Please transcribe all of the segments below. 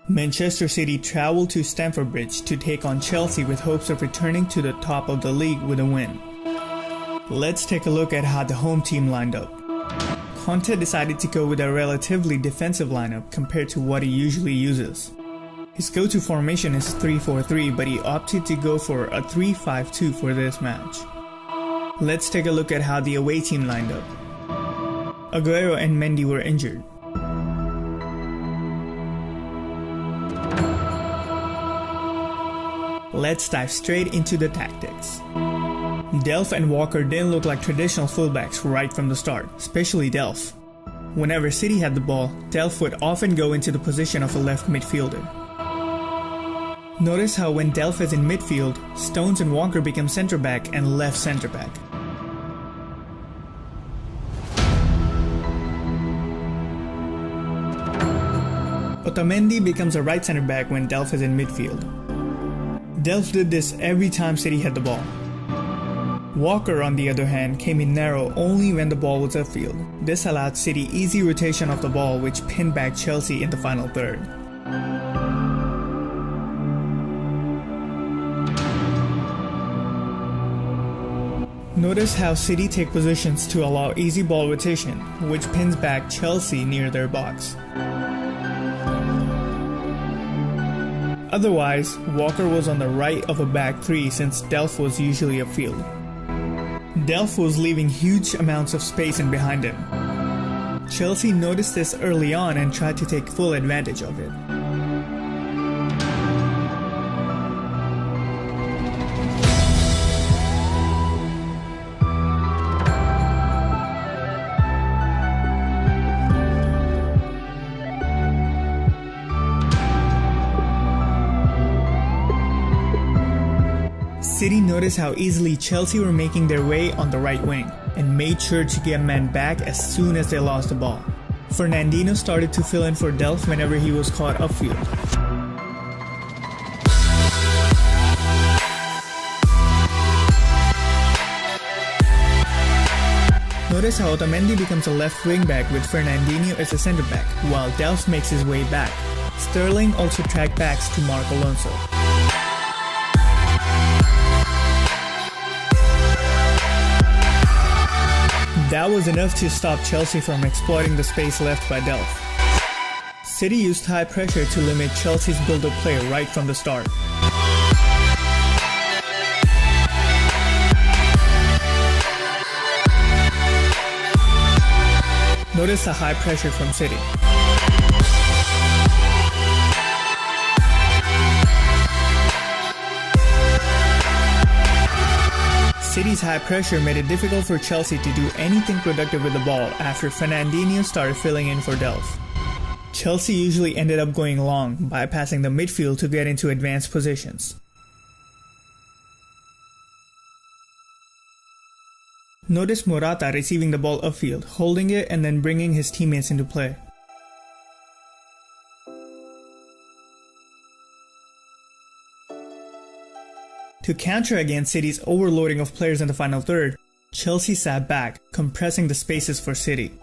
Manchester City travelled to Stamford Bridge to take on Chelsea with hopes of returning to the top of the league with a win. Let's take a look at how the home team lined up. Conte decided to go with a relatively defensive lineup compared to what he usually uses. His go-to formation is 3-4-3, but he opted to go for a 3-5-2 for this match. Let's take a look at how the away team lined up. Aguero and Mendy were injured. Let's dive straight into the tactics. Delph and Walker didn't look like traditional fullbacks right from the start, especially Delph. Whenever City had the ball, Delph would often go into the position of a left midfielder. Notice how when Delph is in midfield, Stones and Walker become centre back and left centre back. Otamendi becomes a right centre back when Delph is in midfield. Delph did this every time City had the ball. Walker, on the other hand, came in narrow only when the ball was upfield. This allowed City easy rotation of the ball, which pinned back Chelsea in the final third. Notice how City take positions to allow easy ball rotation, which pins back Chelsea near their box. Otherwise, Walker was on the right of a back three since Delph was usually upfield. Delph was leaving huge amounts of space in behind him. Chelsea noticed this early on and tried to take full advantage of it. City noticed how easily Chelsea were making their way on the right wing and made sure to get men back as soon as they lost the ball. Fernandinho started to fill in for Delph whenever he was caught upfield. Notice how Otamendi becomes a left wing back with Fernandinho as a centre back, while Delph makes his way back. Sterling also tracked backs to Mark Alonso. That was enough to stop Chelsea from exploiting the space left by Delph. City used high pressure to limit Chelsea's build-up play right from the start. Notice the high pressure from City. City's high pressure made it difficult for Chelsea to do anything productive with the ball after Fernandinho started filling in for Delph. Chelsea usually ended up going long, bypassing the midfield to get into advanced positions. Notice Morata receiving the ball upfield, holding it and then bringing his teammates into play. To counter against City's overloading of players in the final third, Chelsea sat back, compressing the spaces for City.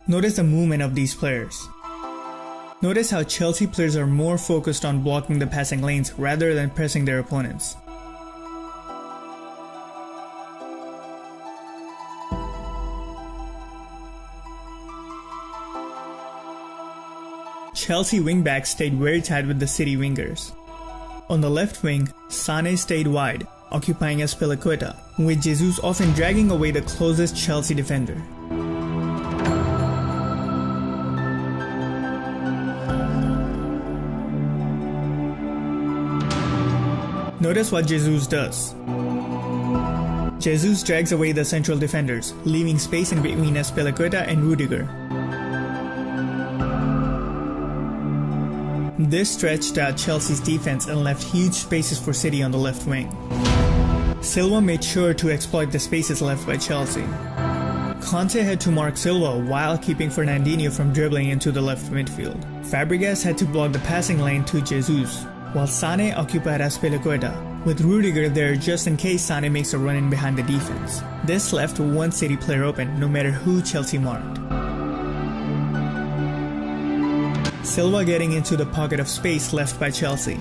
Notice the movement of these players. Notice how Chelsea players are more focused on blocking the passing lanes rather than pressing their opponents. Chelsea wingbacks stayed very tight with the City wingers. On the left wing, Sané stayed wide, occupying Azpilicueta, with Jesus often dragging away the closest Chelsea defender. Notice what Jesus does. Jesus drags away the central defenders, leaving space in between Azpilicueta and Rudiger. This stretched out Chelsea's defense and left huge spaces for City on the left wing. Silva made sure to exploit the spaces left by Chelsea. Conte had to mark Silva while keeping Fernandinho from dribbling into the left midfield. Fabregas had to block the passing lane to Jesus, while Sané occupied Azpilicueta, with Rudiger there just in case Sané makes a run in behind the defense. This left one City player open no matter who Chelsea marked. Silva getting into the pocket of space left by Chelsea.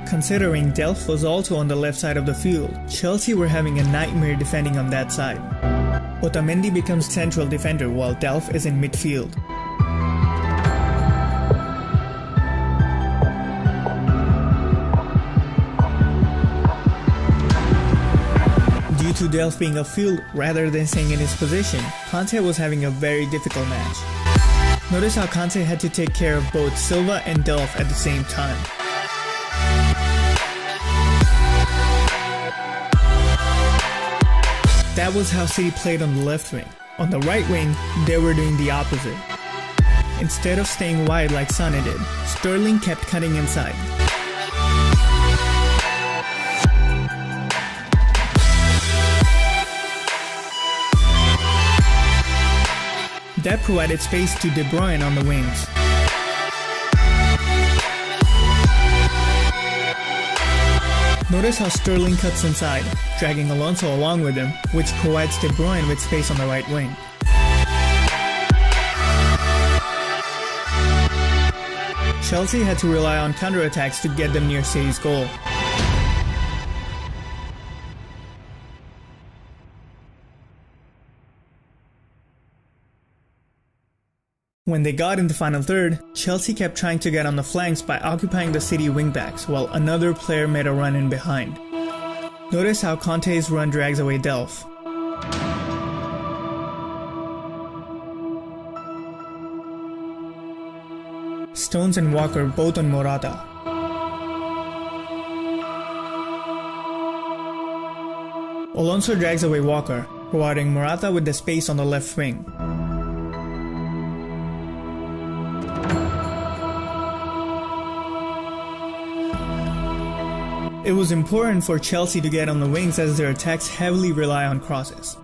Considering Delph was also on the left side of the field, Chelsea were having a nightmare defending on that side. Otamendi becomes central defender while Delph is in midfield. Due to Delph being upfield rather than staying in his position, Kante was having a very difficult match. Notice how Kante had to take care of both Silva and Delph at the same time. That was how City played on the left wing. On the right wing, they were doing the opposite. Instead of staying wide like Sané did, Sterling kept cutting inside. That provided space to De Bruyne on the wings. Notice how Sterling cuts inside, dragging Alonso along with him, which provides De Bruyne with space on the right wing. Chelsea had to rely on counterattacks to get them near City's goal. When they got in the final third, Chelsea kept trying to get on the flanks by occupying the City wingbacks while another player made a run in behind. Notice how Kante's run drags away Delph. Stones and Walker both on Morata. Alonso drags away Walker, providing Morata with the space on the left wing. It was important for Chelsea to get on the wings as their attacks heavily rely on crosses.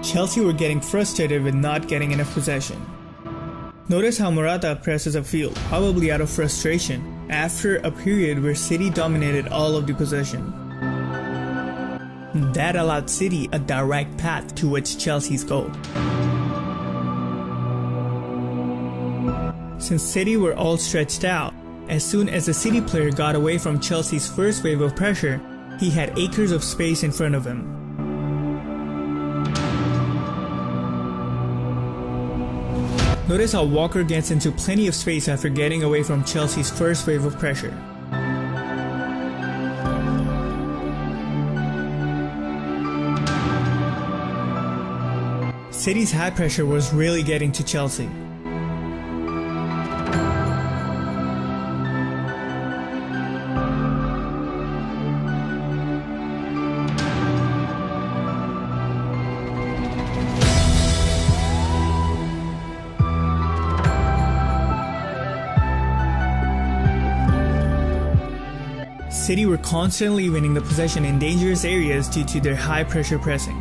Chelsea were getting frustrated with not getting enough possession. Notice how Morata presses upfield, probably out of frustration, after a period where City dominated all of the possession. That allowed City a direct path towards Chelsea's goal. Since City were all stretched out, as soon as the City player got away from Chelsea's first wave of pressure, he had acres of space in front of him. Notice how Walker gets into plenty of space after getting away from Chelsea's first wave of pressure. City's high pressure was really getting to Chelsea. City were constantly winning the possession in dangerous areas due to their high pressure pressing.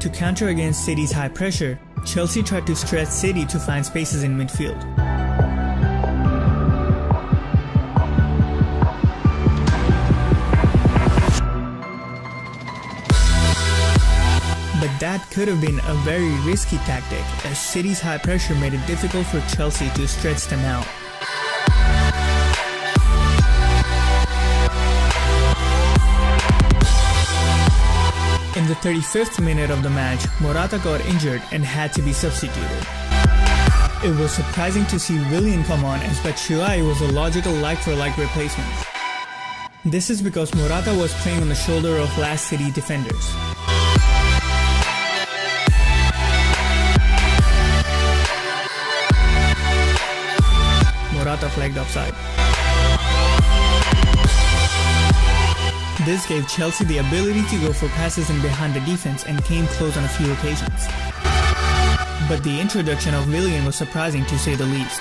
To counter against City's high pressure, Chelsea tried to stretch City to find spaces in midfield. But that could have been a very risky tactic, as City's high pressure made it difficult for Chelsea to stretch them out. In the 35th minute of the match, Morata got injured and had to be substituted. It was surprising to see Willian come on, as Batshuayi was a logical like-for-like replacement. This is because Morata was playing on the shoulder of last City defenders. Morata flagged offside. This gave Chelsea the ability to go for passes in behind the defense and came close on a few occasions. But the introduction of Willian was surprising to say the least.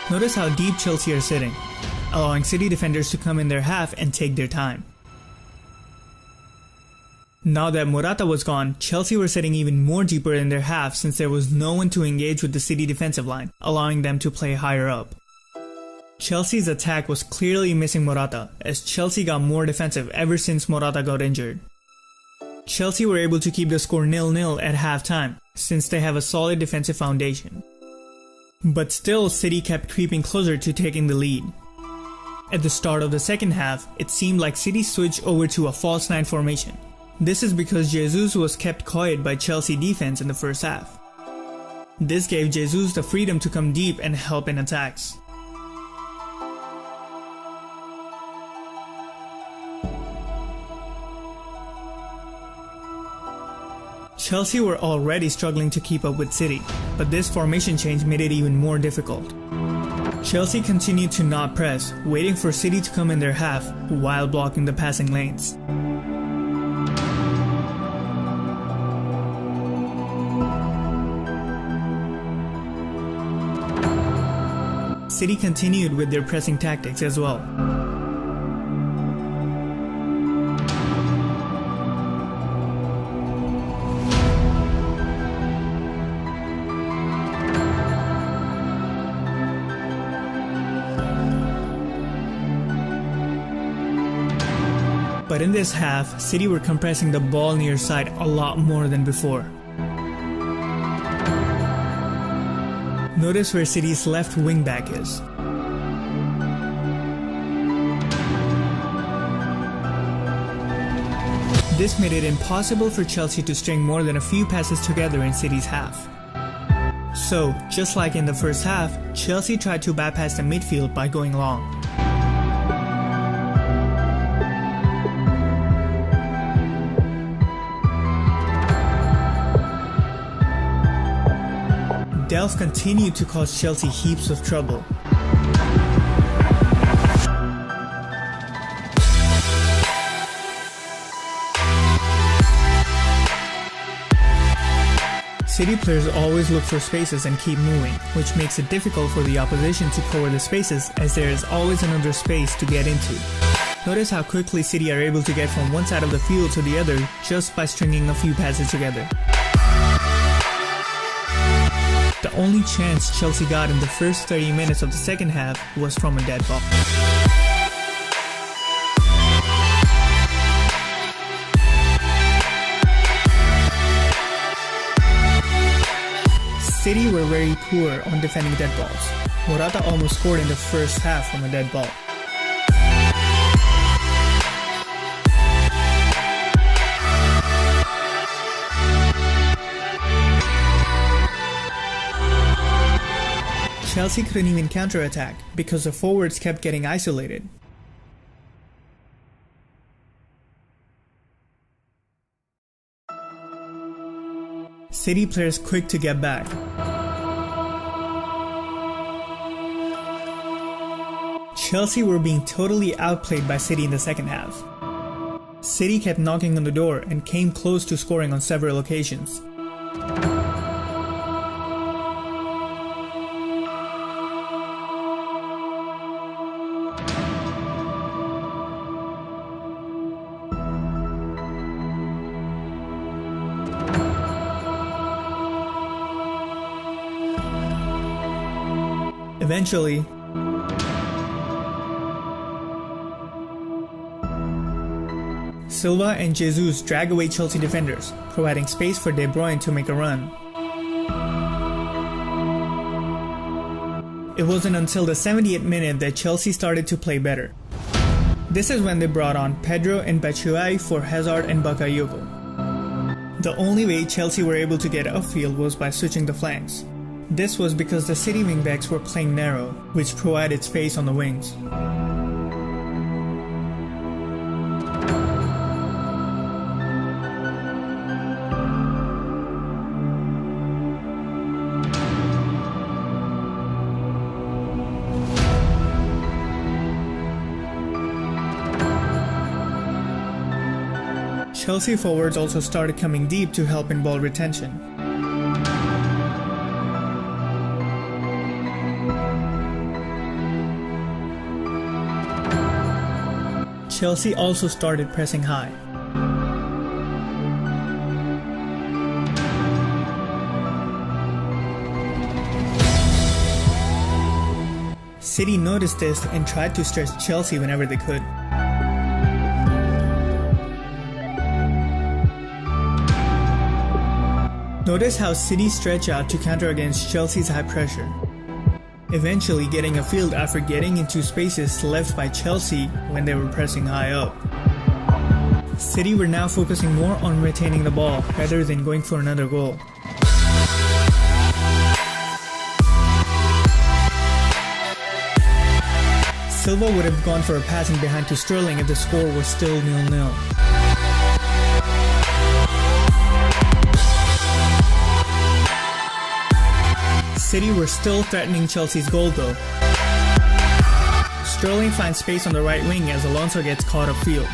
Notice how deep Chelsea are sitting, allowing City defenders to come in their half and take their time. Now that Morata was gone, Chelsea were sitting even more deeper in their half since there was no one to engage with the City defensive line, allowing them to play higher up. Chelsea's attack was clearly missing Morata, as Chelsea got more defensive ever since Morata got injured. Chelsea were able to keep the score 0-0 at halftime, since they have a solid defensive foundation. But still, City kept creeping closer to taking the lead. At the start of the second half, it seemed like City switched over to a false nine formation. This is because Jesus was kept quiet by Chelsea defense in the first half. This gave Jesus the freedom to come deep and help in attacks. Chelsea were already struggling to keep up with City, but this formation change made it even more difficult. Chelsea continued to not press, waiting for City to come in their half while blocking the passing lanes. City continued with their pressing tactics as well. But in this half, City were compressing the ball near side a lot more than before. Notice where City's left wing back is. This made it impossible for Chelsea to string more than a few passes together in City's half. So, just like in the first half, Chelsea tried to bypass the midfield by going long. Delph continued to cause Chelsea heaps of trouble. City players always look for spaces and keep moving, which makes it difficult for the opposition to cover the spaces as there is always another space to get into. Notice how quickly City are able to get from one side of the field to the other just by stringing a few passes together. The only chance Chelsea got in the first 30 minutes of the second half was from a dead ball. City were very poor on defending dead balls. Morata almost scored in the first half from a dead ball. Chelsea couldn't even counter-attack because the forwards kept getting isolated. City players quick to get back. Chelsea were being totally outplayed by City in the second half. City kept knocking on the door and came close to scoring on several occasions. Eventually, Silva and Jesus drag away Chelsea defenders, providing space for De Bruyne to make a run. It wasn't until the 78th minute that Chelsea started to play better. This is when they brought on Pedro and Batshuayi for Hazard and Bakayoko. The only way Chelsea were able to get upfield was by switching the flanks. This was because the City wingbacks were playing narrow, which provided space on the wings. Chelsea forwards also started coming deep to help in ball retention. Chelsea also started pressing high. City noticed this and tried to stretch Chelsea whenever they could. Notice how City stretched out to counter against Chelsea's high pressure, eventually getting a field after getting into spaces left by Chelsea when they were pressing high up. City were now focusing more on retaining the ball rather than going for another goal. Silva would have gone for a passing behind to Sterling if the score was still 0-0. City were still threatening Chelsea's goal though. Sterling finds space on the right wing as Alonso gets caught upfield.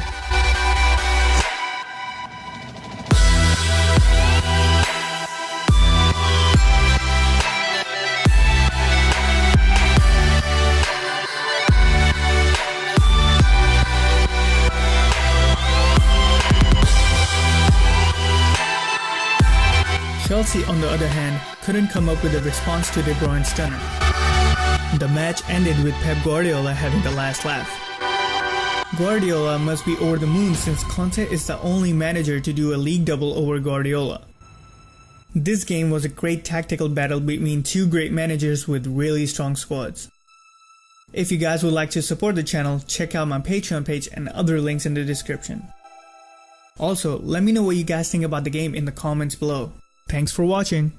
Chelsea, on the other hand, couldn't come up with a response to De Bruyne's stunner. The match ended with Pep Guardiola having the last laugh. Guardiola must be over the moon since Conte is the only manager to do a league double over Guardiola. This game was a great tactical battle between two great managers with really strong squads. If you guys would like to support the channel, check out my Patreon page and other links in the description. Also, let me know what you guys think about the game in the comments below. Thanks for watching.